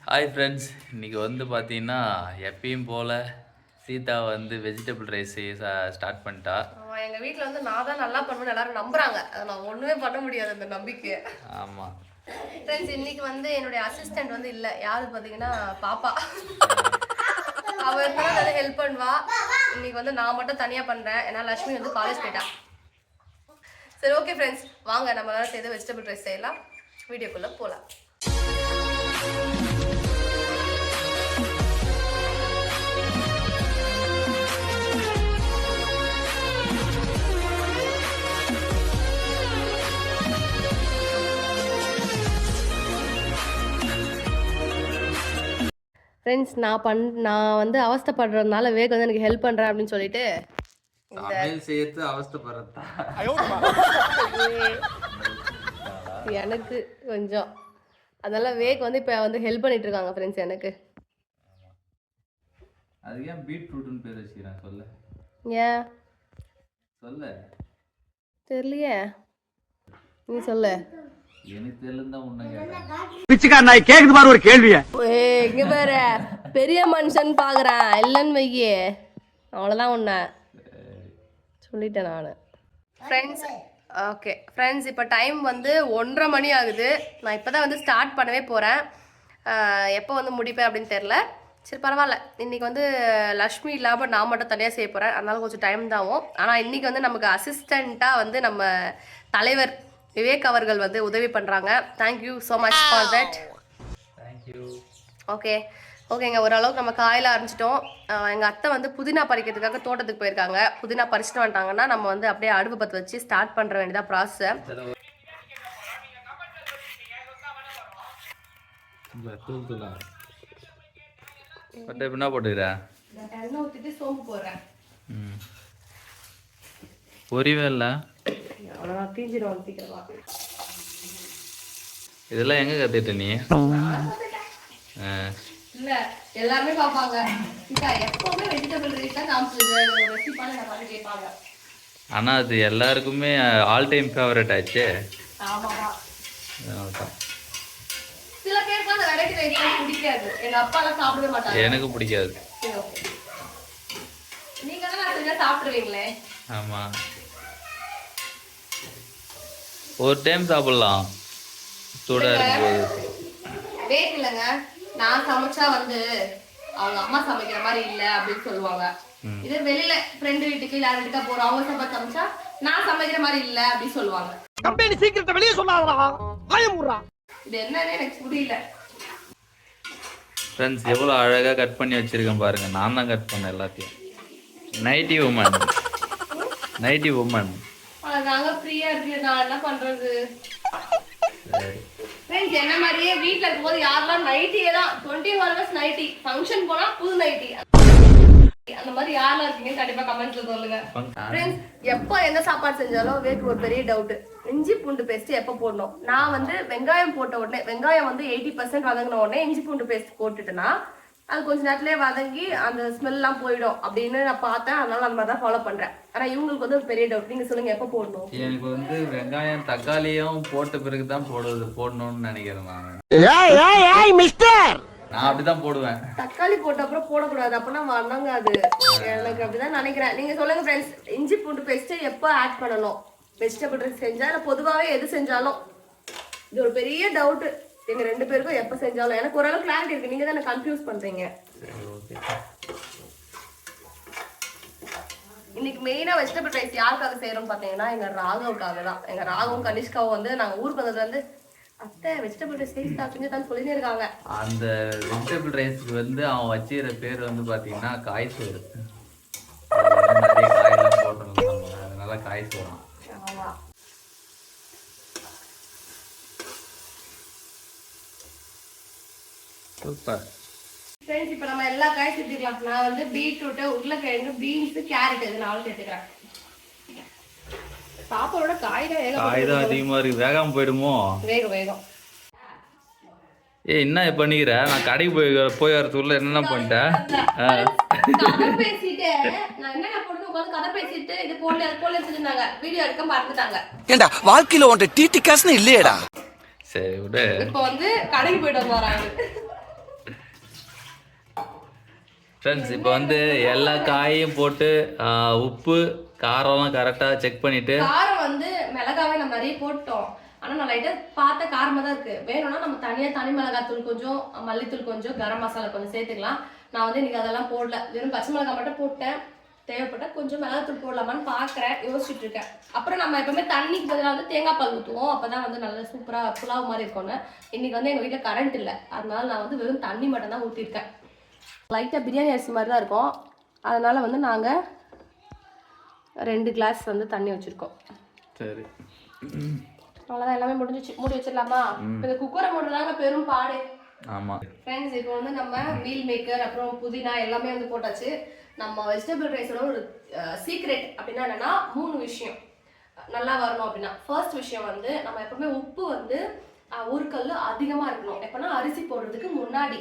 Hi friends, இன்றைக்கி வந்து பார்த்தீங்கன்னா எப்பயும் போல் சீதா வந்து வெஜிடபிள் ரைஸ் செய்ய ஸ்டார்ட் பண்ணிட்டா. எங்கள் வீட்டில் வந்து நான் தான் நல்லா பண்ணுவேன்னு எல்லாரும் நம்புறாங்க. அதை நான் ஒன்றுமே பண்ண முடியாது அந்த நம்பிக்கை. ஆமாம் ஃப்ரெண்ட்ஸ், இன்னைக்கு வந்து என்னுடைய அசிஸ்டன்ட் வந்து இல்லை. யாரு பார்த்தீங்கன்னா பாப்பா. அவள் இருந்தாலும் அதை ஹெல்ப் பண்ணுவா. இன்னைக்கு வந்து நான் மட்டும் தனியாக பண்ணுறேன், ஏன்னா லக்ஷ்மி வந்து காலேஜ் போயிட்டா. சரி, ஓகே ஃப்ரெண்ட்ஸ், வாங்க நம்ம எல்லாரும் சேர்ந்து வெஜிடபிள் ரைஸ் செய்யலாம். வீடியோக்குள்ளே போகலாம். ஃப்ரெண்ட்ஸ், நான் வந்து அவஸ்தைப்படுறதுனால வேக் வந்து எனக்கு ஹெல்ப் பண்ணுறேன் அப்படின்னு சொல்லிட்டு சேர்த்து அவஸ்தைப்படுறதா எனக்கு கொஞ்சம் அதனால வேக் வந்து இப்போ வந்து ஹெல்ப் பண்ணிட்டு இருக்காங்க ஃப்ரெண்ட்ஸ் எனக்கு. அது ஏன் பீட்ரூட்னு பேர் வச்சுக்கிறேன் சொல்ல? ஏன் சொல்ல தெரியலையே, நீ சொல்ல. எனக்கு தெரியலன்னு தான் உன்னை பிச்சைக்கார நாய் கேக்குது பாரு ஒரு கேள்விய. இங்க பாரு, பெரிய மனுஷன் பாக்குறேன் இல்லைன்னு வையே, அவ்வளோதான் உன்னை சொல்லிட்டேன் நான். ஃப்ரெண்ட்ஸ், ஓகே ஃப்ரெண்ட்ஸ், இப்போ டைம் வந்து 1:30 மணி ஆகுது. நான் இப்போ தான் வந்து ஸ்டார்ட் பண்ணவே போகிறேன். எப்போ வந்து முடிப்பேன் அப்படின்னு தெரில. சரி பரவாயில்ல, இன்றைக்கி வந்து லக்ஷ்மி இல்லாமல் நான் மட்டும் தனியாக செய்ய போகிறேன், அதனால கொஞ்சம் டைம் தான் ஆகும். ஆனால் இன்றைக்கி வந்து நமக்கு அசிஸ்டண்ட்டாக வந்து நம்ம தலைவர் விவேக் அவர்கள் வந்து உதவி பண்ணுறாங்க. Thank you so much for that. Thank you. ஓகேங்க, ஓரளவுக்கு நம்ம காயில் ஆரம்பிச்சிட்டோம். எங்கள் அத்தை வந்து புதினா பறிக்கிறதுக்காக தோட்டத்துக்கு போயிருக்காங்க. புதினா பறிச்சுட்டு வந்துட்டாங்கன்னா நம்ம வந்து அப்படியே அடுப்பு பற்ற வச்சு ஸ்டார்ட் பண்ணுற வேண்டியதாக ப்ராசஸ். என்ன போட்டுக்கிறேன்? எண்ணெய் ஊற்றிட்டு சோம்பு போடுறேன். பொரியவே இல்லை, அவ்வளோதான், தீஞ்சிடும் சீக்கிரமா. இதெல்லாம் எங்கே கற்றுட்ட நீ? இல்லை, எல்லாருமே பார்ப்பாங்க, எப்பவுமே வெஜிடபிள் ரைஸ் தான் காமிச்சு ரெசிபான பார்த்து கேட்பாங்க. ஆனால் அது எல்லாருக்குமே ஆல் டைம் ஃபேவரட் ஆச்சு. ஆமாம், அதனால தான் சில பேருக்கு அந்த வெரைட்டி ரைஸ் பிடிக்காது. எங்க அப்பாலாம் சாப்பிடவே மாட்டாங்க. எனக்கு பிடிக்காது. நீங்க தான் நான் செஞ்சா சாப்பிடுவீங்களே. ஆமா, ஒரு டைம் சாப்பிடலாம் சூடா இருக்கும்போது. வேட் இல்லைங்க, நான் சமைச்சா வந்து அவங்க அம்மா சமைக்கிற மாதிரி இல்லை அப்படின்னு சொல்லுவாங்க. இது வெளியில ஃப்ரெண்டு வீட்டுக்கு யார் வீட்டுக்கா போறோம், அவங்க சாப்பாடு சமைச்சா நான் சமைக்கிற மாதிரி இல்லை அப்படின்னு சொல்லுவாங்க. கம்பெனி சீக்கிரத்தை வெளியே சொல்லாதடா, வாயமுறா. இது என்னன்னு எனக்கு புரியல. ஃப்ரெண்ட்ஸ், எவ்வளோ அழகாக கட் பண்ணி வச்சிருக்கேன் பாருங்க. நான் தான் கட் பண்ணேன் எல்லாத்தையும். Nighty woman, nighty woman. அதாங்க ஃப்ரீயா இருக்கு, நான் என்ன பண்றது? ஃப்ரெண்ட்ஸ், என்ன மாதிரியே வீட்டில் இருக்கும்போது யாரெல்லாம் நைட்டியே தான் 24 hours நைட்டி, ஃபங்க்ஷன் போனா புது நைட்டி, அந்த மாதிரி யாரெல்லாம் இருக்கீங்க கண்டிப்பா கமெண்ட்ல சொல்லுங்க. ஃப்ரெண்ட்ஸ், எப்போ எந்த சாப்பாடு செஞ்சாலும் வேக்கு ஒரு பெரிய டவுட், இஞ்சி பூண்டு பேஸ்ட் எப்போ போடணும். நான் வந்து வெங்காயம் போட்ட உடனே, வெங்காயம் வந்து 80% வதங்கின உடனே இஞ்சி பூண்டு பேஸ்ட் போட்டுட்டுனா அது கொஞ்ச நேரத்துலேயே வதங்கி அந்த ஸ்மெல்லாம் போயிடும் அப்படின்னு நான் பார்த்தேன். அதனால அந்த மாதிரி தான் ஃபாலோ பண்றேன். ஆனா இவங்களுக்கு வந்து ஒரு பெரிய டவுட், நீங்க சொல்லுங்க எப்போ போடணும்? எனக்கு வந்து வெங்காயம் தக்காளியும் போட்ட பிறகு தான் போடணும்னு நினைக்கிறேன் நான். நான் அப்படிதான் போடுவேன். தக்காளி போட்ட அப்புறம் போடக்கூடாது, அப்பனா வதங்காது. எனக்கு அப்படிதான் நினைக்கிறேன். நீங்க சொல்லுங்க ஃப்ரெண்ட்ஸ், இஞ்சி பூண்டு பேஸ்ட் எப்போ ஆட் பண்ணணும் வெஜிடபிள் ரைஸ் செஞ்சா, இல்லை பொதுவாகவே எது செஞ்சாலும்? இது ஒரு பெரிய டவுட் எங்க 2 பேருக்கும். எப்போ செஞ்சாலும் எனக்கு ஓரளவு கிளாரிட்டி இருக்கு, நீங்க தான் என்ன கன்ஃபியூஸ் பண்றீங்க. இன்னைக்கு மெயினா வெஜிடபிள் ரைஸ் யாருக்காக செய்யறோம் பாத்தீங்கன்னா எங்க ராகவுக்காக தான். எங்க ராகவும் கனிஷ்காவும் வந்து நாங்க ஊருக்கு வந்ததுல இருந்து அத்தை வெஜிடபிள் ரைஸ் செஞ்சுதான் சொல்லிட்டே இருக்காங்க. அந்த வெஜிடபிள் ரைஸ்க்கு வந்து அவன் வச்சுக்கிற பேர் வந்து பாத்தீங்கன்னா காய் சோறு. நிறைய காயெல்லாம் போட்டணும், அதனால காய் சோறு. ஆமா, சூப்பர். ஃப்ரெண்ட்ஸ், இப்போ நம்ம எல்லா காயும் சேர்த்துக்கலாம். நான் வந்து பீட்ரூட்டு, உருளைக்கிழங்கு, பீன்ஸ், கேரட் இது 4 சேர்த்துக்கிறேன். சாப்பாடோட காய் தான் அதிகமா இருக்கு, வேகாம போயிடுமோ? வேகம். என்ன பண்ணிக்கிற? நான் கடைக்கு போய் வரதுக்குள்ள என்னென்ன பண்ணிட்டேன்? பேசிட்டு நான் என்ன பொண்ணு உட்காந்து கதை பேசிட்டு இது போல அது போல வச்சிருந்தாங்க, வீடியோ எடுக்க மறந்துட்டாங்க. ஏண்டா வாழ்க்கையில உன்கிட்ட டிடி காசுன்னு இல்லையேடா. சரி விடு. இப்போ வந்து கடைக்கு போயிட்டு வராங்க. ஃப்ரெண்ட்ஸ் இப்போ வந்து எல்லா காயையும் போட்டு உப்பு காரம்லாம் கரெக்டாக செக் பண்ணிட்டு காரம் வந்து மிளகாவே நம்ம நிறைய போட்டோம். ஆனால் நான் லைட்டாக பார்த்த காரமாக தான் இருக்குது. வேணும்னா நம்ம தனியாக தனி மிளகாத்தூள் கொஞ்சம், மல்லித்தூள் கொஞ்சம், கரம் மசாலா கொஞ்சம் சேர்த்துக்கலாம். நான் வந்து இன்றைக்கி அதெல்லாம் போடல, வெறும் பச்சை மிளகாய் மட்டும் போட்டேன். தேவைப்பட்டால் கொஞ்சம் மிளகாத்தூள் போடலாமான்னு பார்க்குறேன், யோசிச்சுட்டு இருக்கேன். அப்புறம் நம்ம எப்பவுமே தண்ணிக்கு பதிலாக வந்து தேங்காய் பால் ஊற்றுவோம், அப்போ தான் வந்து நல்லா சூப்பராக புலாவ் மாதிரி இருக்கும்னு. இன்றைக்கி வந்து எங்கள் வீட்டில் கரண்ட் இல்லை, அதனால நான் வந்து வெறும் தண்ணி மட்டும் தான் ஊற்றிருக்கேன். லைட்டாக பிரியாணி அரிசி மாதிரி தான் இருக்கும், அதனால் வந்து நாங்கள் 2 கிளாஸ் வந்து தண்ணி வச்சுருக்கோம். சரி, அவ்வளோதான், எல்லாமே முடிஞ்சிச்சு. மூடி வச்சிடலாமா? இப்போ இந்த குக்கரை மூடுறதாங்க பெரும் பாடு. ஆமாம் ஃப்ரெண்ட்ஸ், இப்போ வந்து நம்ம மீல் மேக்கர் அப்புறம் புதினா எல்லாமே வந்து போட்டாச்சு. நம்ம வெஜிடபிள் ரைஸோட ஒரு சீக்ரெட் அப்படின்னா என்னன்னா 3 விஷயம் நல்லா வரணும் அப்படின்னா. ஃபர்ஸ்ட் விஷயம் வந்து நம்ம எப்பவுமே உப்பு வந்து ஒரு கல் அதிகமாக இருக்கணும். எப்போனா அரிசி போடுறதுக்கு முன்னாடி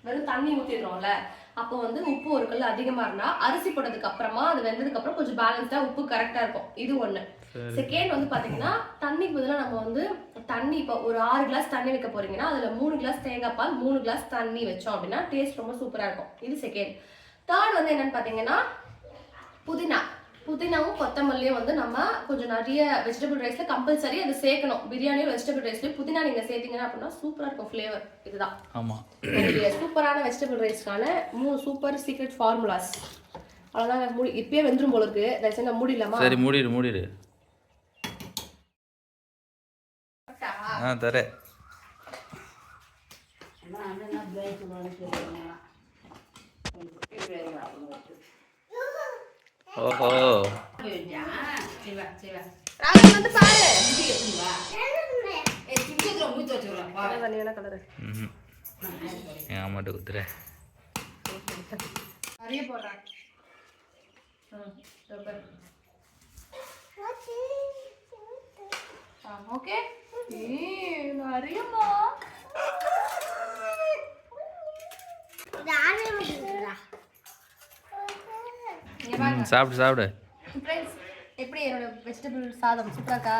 வெறும் தண்ணி ஊற்றிடுறோம்ல, அப்போ வந்து உப்பு ஒரு கல் அதிகமாக இருந்தால் அரிசி போட்டதுக்கு அப்புறமா அது வெந்ததுக்கு அப்புறம் கொஞ்சம் பேலன்ஸ்டாக உப்பு கரெக்டாக இருக்கும். இது ஒன்று. செகண்ட் வந்து பார்த்தீங்கன்னா தண்ணிக்கு பதிலாக நம்ம வந்து தண்ணி இப்போ ஒரு 6 கிளாஸ் தண்ணி வைக்க போறீங்கன்னா அதில் 3 கிளாஸ் தேங்காய் பால் 3 கிளாஸ் தண்ணி வச்சோம் அப்படின்னா டேஸ்ட் ரொம்ப சூப்பராக இருக்கும். இது செகண்ட். தேர்ட் வந்து என்னன்னு பார்த்தீங்கன்னா புதினாவும் கொத்தமல்லியும் வந்து நம்ம கொஞ்சம் நிறைய வெஜிடபிள் ரைஸ்ல கம்பல்சரி அது சேர்க்கணும். பிரியாணியும் வெஜிடபிள் ரைஸ்லயும் புதினா நீங்க சேர்த்தீங்கன்னா அப்படின்னா சூப்பரா இருக்கும் ஃப்ளேவர். இதுதான் சூப்பரான வெஜிடபிள் ரைஸ்க்கான 3 சூப்பர் சீக்ரெட் ஃபார்முலாஸ். அவ்வளோதான். மூடி இப்பயே வெந்துரும் போல இருக்கு. தயவுசெய்து மூடிடலாமா? சரி, மூடிடு. தரேன். ஓஹோ, ராகுல் வந்து பாரு. என் அம்மாட்ட குத்துறேன். நிறைய போடுறேன். ஓகே, நிறையமா சாப்பிடு. ஃப்ரெண்ட்ஸ், எப்படி என்னோட வெஜிடபிள் சாதம் சூப்பரா இருக்கா?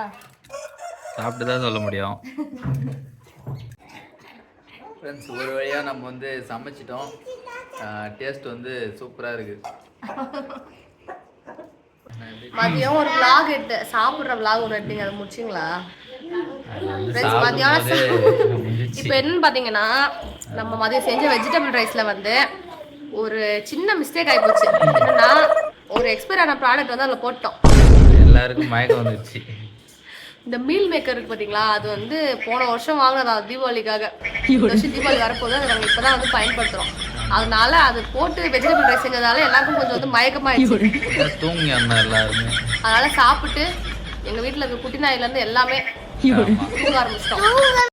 சாப்பிட்டு தான் சொல்ல முடியும். ஃப்ரெண்ட்ஸ், ஒரு வழியாக நம்ம வந்து சமைச்சிட்டோம். டேஸ்ட் வந்து சூப்பராக இருக்குது. மதியம் ஒரு vlog எடுத்து சாப்பிட்ற vlog ஒன்று எடுத்தீங்க, அதை முடிச்சிங்களா? மதியம் இப்போ என்னன்னு பார்த்தீங்கன்னா நம்ம மதியம் செஞ்ச வெஜிடபிள் ரைஸில் வந்து ஒரு சின்ன மிஸ்டேக் ஆகிப்போச்சு. என்னன்னா ஒரு எக்ஸ்பயர் ஆன ப்ராடக்ட் வந்து அதில் போட்டோம். எல்லாருக்கும் மயக்கம் வந்துடுச்சு. இந்த மீல் மேக்கர் இருக்கு பார்த்தீங்களா, அது வந்து போன வருஷம் வாங்கினதா தீபாவளிக்காக. இந்த வருஷம் தீபாவளி வரப்போது அதை நாங்கள் இப்போ தான் வந்து பயன்படுத்துகிறோம். அதனால அது போட்டு வெஜிடபிள் ரைஸ் செஞ்சதால எல்லாருக்கும் கொஞ்சம் வந்து மயக்கமாயிடுச்சு. தூங்கி எல்லாருமே அதனால சாப்பிட்டு எங்கள் வீட்டில் இருக்க குட்டி நாயிலேருந்து எல்லாமே தூங்க ஆரம்பிச்சிட்டோம்.